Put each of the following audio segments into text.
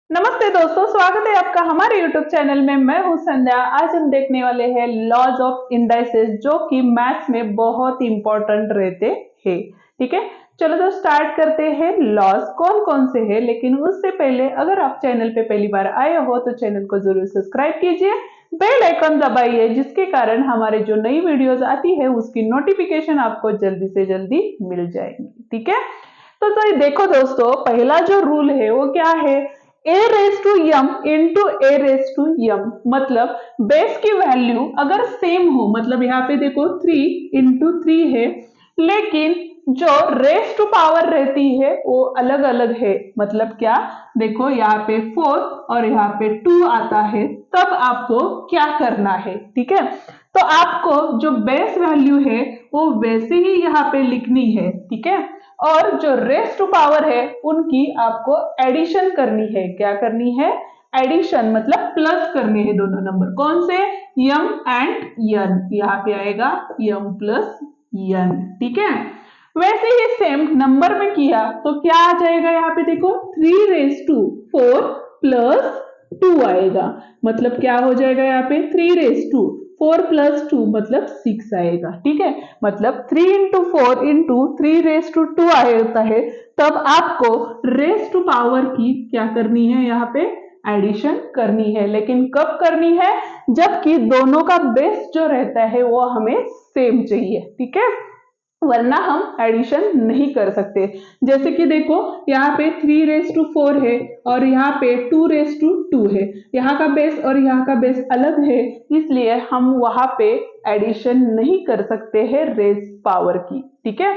नमस्ते दोस्तों, स्वागत है आपका हमारे YouTube चैनल में। मैं हूं संध्या। आज हम देखने वाले हैं लॉज ऑफ इंडाइसेस, जो कि मैथ्स में बहुत इंपॉर्टेंट रहते हैं। ठीक है, चलो तो स्टार्ट करते हैं। लॉज कौन कौन से हैं, लेकिन उससे पहले अगर आप चैनल पे पहली बार आए हो तो चैनल को जरूर सब्सक्राइब कीजिए, बेल आइकन दबाइए, जिसके कारण हमारे जो नई वीडियोस आती है उसकी नोटिफिकेशन आपको जल्दी से जल्दी मिल जाएगी। ठीक है, तो ये देखो दोस्तों, पहला जो रूल है वो क्या है, a raise to m into a raise to m. मतलब बेस की वैल्यू अगर सेम हो, मतलब यहाँ पे देखो 3 इंटू 3 है, लेकिन जो रेस टू पावर रहती है वो अलग अलग है। मतलब क्या, देखो यहाँ पे 4 और यहाँ पे 2 आता है, तब आपको क्या करना है। ठीक है, तो आपको जो बेस वैल्यू है वो वैसे ही यहाँ पे लिखनी है। ठीक है, और जो रेस टू पावर है उनकी आपको एडिशन करनी है। क्या करनी है? एडिशन, मतलब प्लस करने हैं दोनों नंबर। कौन से? यम एंड यन। यहाँ पे आएगा यम प्लस यन। ठीक है, वैसे ही सेम नंबर में किया तो क्या आ जाएगा? यहाँ पे देखो 3 रेस टू 4 प्लस 2 आएगा। मतलब क्या हो जाएगा? यहाँ पे 3 रेस टू 4 प्लस 2 मतलब 6 आएगा। ठीक है, मतलब 3 इंटू 4 इंटू 3 रेस टू 2 आता है। तब आपको रेस टू पावर की क्या करनी है? यहाँ पे एडिशन करनी है। लेकिन कब करनी है? जबकि दोनों का बेस जो रहता है वो हमें सेम चाहिए। ठीक है, वरना हम एडिशन नहीं कर सकते। जैसे कि देखो यहाँ पे 3 रेस टू 4 है और यहाँ पे 2 रेस टू 2 है। यहाँ का बेस और यहाँ का बेस अलग है, इसलिए हम वहां पे एडिशन नहीं कर सकते हैं रेस पावर की। ठीक है,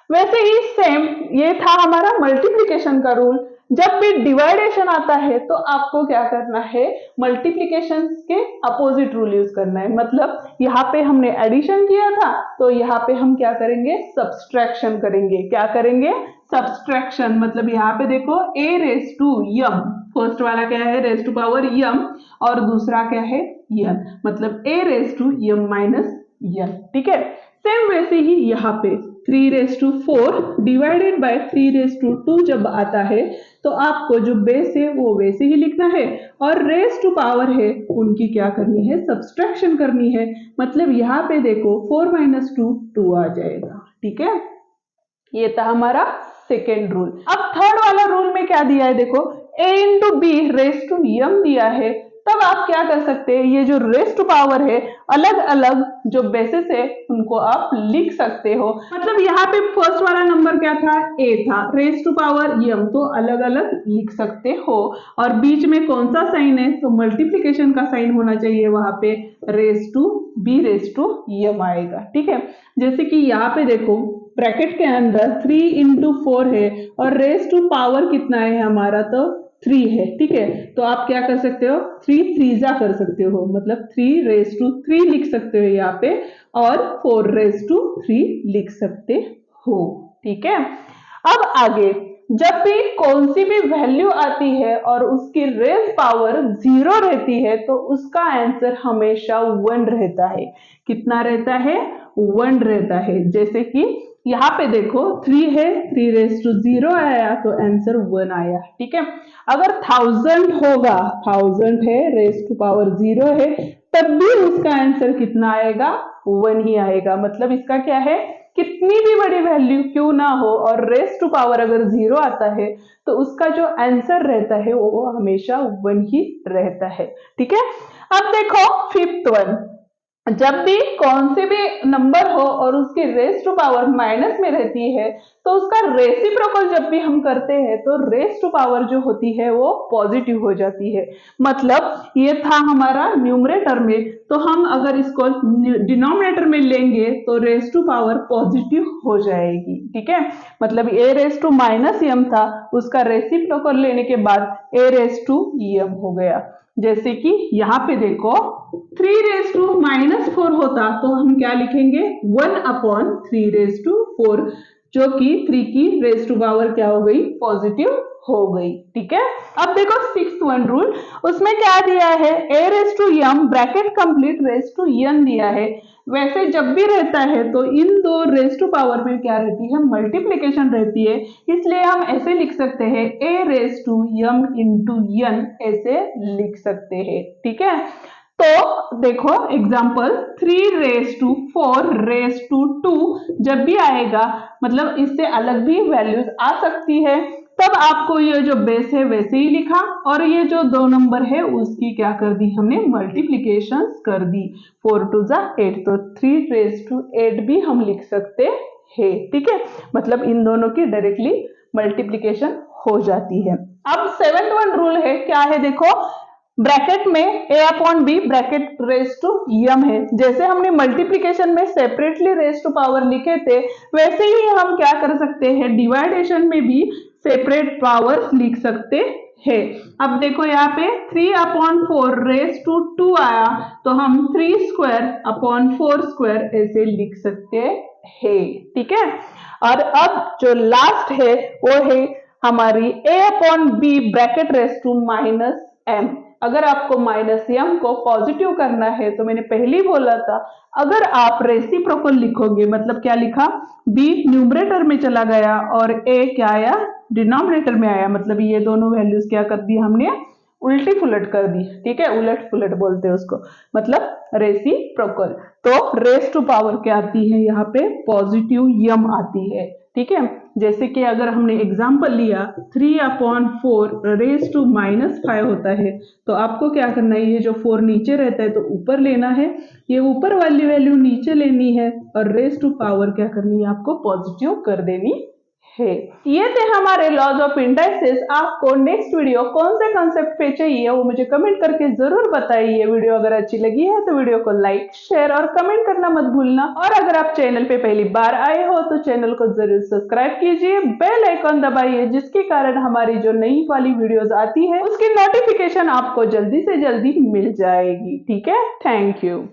वैसे ही सेम ये था हमारा मल्टीप्लिकेशन का रूल। जब भी डिवाइडेशन आता है तो आपको क्या करना है? मल्टीप्लिकेशन के अपोजिट रूल यूज करना है। मतलब यहाँ पे हमने एडिशन किया था तो यहाँ पे हम क्या करेंगे? सब्सट्रैक्शन करेंगे। क्या करेंगे? सब्सट्रैक्शन। मतलब यहाँ पे देखो a raise to m, first वाला क्या है? रेस टू पावर यम, और दूसरा क्या है? यन। मतलब a raise to m minus n. ठीक है, सेम वैसे ही यहाँ पे 3 raise to 4 divided by 3 raise to 2 जब आता है तो आपको जो बेस है वो वैसे ही लिखना है, और रेस टू पावर है उनकी क्या करनी है? सब्सट्रैक्शन करनी है। मतलब यहाँ पे देखो 4 माइनस 2 2 आ जाएगा। ठीक है, ये था हमारा सेकेंड रूल। अब थर्ड वाला रूल में क्या दिया है? देखो a into b raise to m दिया है, तब आप क्या कर सकते हैं? ये जो रेस टू पावर है, अलग अलग जो बेसिस है उनको आप लिख सकते हो। मतलब यहाँ पे फर्स्ट वाला नंबर क्या था? a था, रेस टू पावर यम, तो अलग अलग लिख सकते हो। और बीच में कौन सा साइन है? तो मल्टीप्लीकेशन का साइन होना चाहिए, वहां पे raise to b raise to m आएगा। ठीक है, जैसे कि यहाँ पे देखो ब्रैकेट के अंदर 3 इंटू 4 है और रेस टू पावर कितना है हमारा? तो 3 है। ठीक है, तो आप क्या कर सकते हो? 3 थ्रीजा कर सकते हो, मतलब 3 रेस टू 3 लिख सकते हो यहाँ पे, और 4 रेस टू 3 लिख सकते हो। ठीक है, अब आगे जब भी कौन सी भी वैल्यू आती है और उसकी रेस पावर 0 रहती है तो उसका आंसर हमेशा 1 रहता है। कितना रहता है? 1 रहता है। जैसे कि यहाँ पे देखो 3 है, 3 रेस टू 0 आया तो आंसर 1 आया। ठीक है, अगर 1000 होगा, 1000 है, रेस टू पावर 0 है, तब भी उसका आंसर कितना आएगा? 1 ही आएगा। मतलब इसका क्या है? कितनी भी बड़ी वैल्यू क्यों ना हो और रेस टू पावर अगर 0 आता है तो उसका जो आंसर रहता है वो हमेशा 1 ही रहता है। ठीक है, अब देखो फिफ्थ वन, जब भी कौन से भी नंबर हो और उसकी रेस टू पावर माइनस में रहती है तो उसका रेसिप्रोकल जब भी हम करते हैं तो रेस टू पावर जो होती है वो पॉजिटिव हो जाती है। मतलब ये था हमारा न्यूमरेटर में, तो हम अगर इसको डिनोमिनेटर में लेंगे तो रेस टू पावर पॉजिटिव हो जाएगी। ठीक है, मतलब ए रेस टू माइनस यम था, उसका रेसिप्रोकल लेने के बाद ए रेस टू यम हो गया। जैसे कि यहाँ पे देखो 3 रेस टू माइनस 4 होता तो हम क्या लिखेंगे? 1 अपॉन 3 रेस टू 4, जो कि 3 की रेस टू पावर क्या हो गई? पॉजिटिव हो गई। ठीक है, अब देखो 6th वन रूल, उसमें क्या दिया है? a raise to m bracket complete raise to n दिया है। वैसे जब भी रहता है तो इन दो रेज टू पावर में क्या रहती है, मल्टीप्लीकेशन रहती है, इसलिए हम ऐसे लिख सकते हैं a raise to m into n, ऐसे लिख सकते हैं। ठीक है, तो देखो example 3 raise to 4 raise to 2 जब भी आएगा, मतलब इससे अलग भी वैल्यूज आ सकती है, तब आपको ये जो बेस है वैसे ही लिखा, और ये जो 2 नंबर है उसकी क्या कर दी हमने, मल्टीप्लीकेशन कर दी। 4 टू जा 8, तो 3 रेज टू 8 भी हम लिख सकते हैं। ठीक है, मतलब इन दोनों की डायरेक्टली मल्टीप्लीकेशन हो जाती है। अब 7th वन रूल है, क्या है देखो, ब्रैकेट में a upon b bracket raise to m है। जैसे हमने मल्टीप्लीकेशन में सेपरेटली रेज टू पावर लिखे थे, वैसे ही हम क्या कर सकते हैं, डिवाइडेशन में भी सेपरेट पावर लिख सकते हैं। अब देखो यहाँ पे 3 अपॉन 4 रेज टू 2 आया, तो हम 3 स्क्वायर अपॉन 4 स्क्वायर ऐसे लिख सकते हैं। ठीक है, और अब जो लास्ट है वो है हमारी a upon b bracket raise to minus m। अगर आपको माइनस m को पॉजिटिव करना है, तो मैंने पहले ही बोला था, अगर आप रेसिप्रोकल लिखोगे, मतलब क्या लिखा, b न्यूमरेटर में चला गया और a क्या आया, डिनोमिनेटर में आया, मतलब ये दोनों वैल्यूज क्या कर दी हमने, उल्टी पुलट कर दी। ठीक है, उलट पुलट बोलते हैं उसको, मतलब रेसिप्रोकल। तो रेस टू पावर क्या आती है, यहाँ पे पॉजिटिव m आती है। ठीक है, जैसे कि अगर हमने एग्जाम्पल लिया 3 अपॉन 4 रेज टू माइनस 5 होता है, तो आपको क्या करना है, ये जो 4 नीचे रहता है तो ऊपर लेना है, ये ऊपर वाली वैल्यू नीचे लेनी है, और रेज टू पावर क्या करनी है, आपको पॉजिटिव कर देनी है। ये थे हमारे लॉज ऑफ इंडाइसेस। आपको नेक्स्ट वीडियो कौन से कॉन्सेप्ट पे चाहिए वो मुझे कमेंट करके जरूर बताइए। वीडियो अगर अच्छी लगी है तो वीडियो को लाइक, शेयर और कमेंट करना मत भूलना, और अगर आप चैनल पे पहली बार आए हो तो चैनल को जरूर सब्सक्राइब कीजिए, बेल आइकॉन दबाइए, जिसके कारण हमारी जो नई वाली वीडियोस आती है उसकी नोटिफिकेशन आपको जल्दी से जल्दी मिल जाएगी। ठीक है, थैंक यू।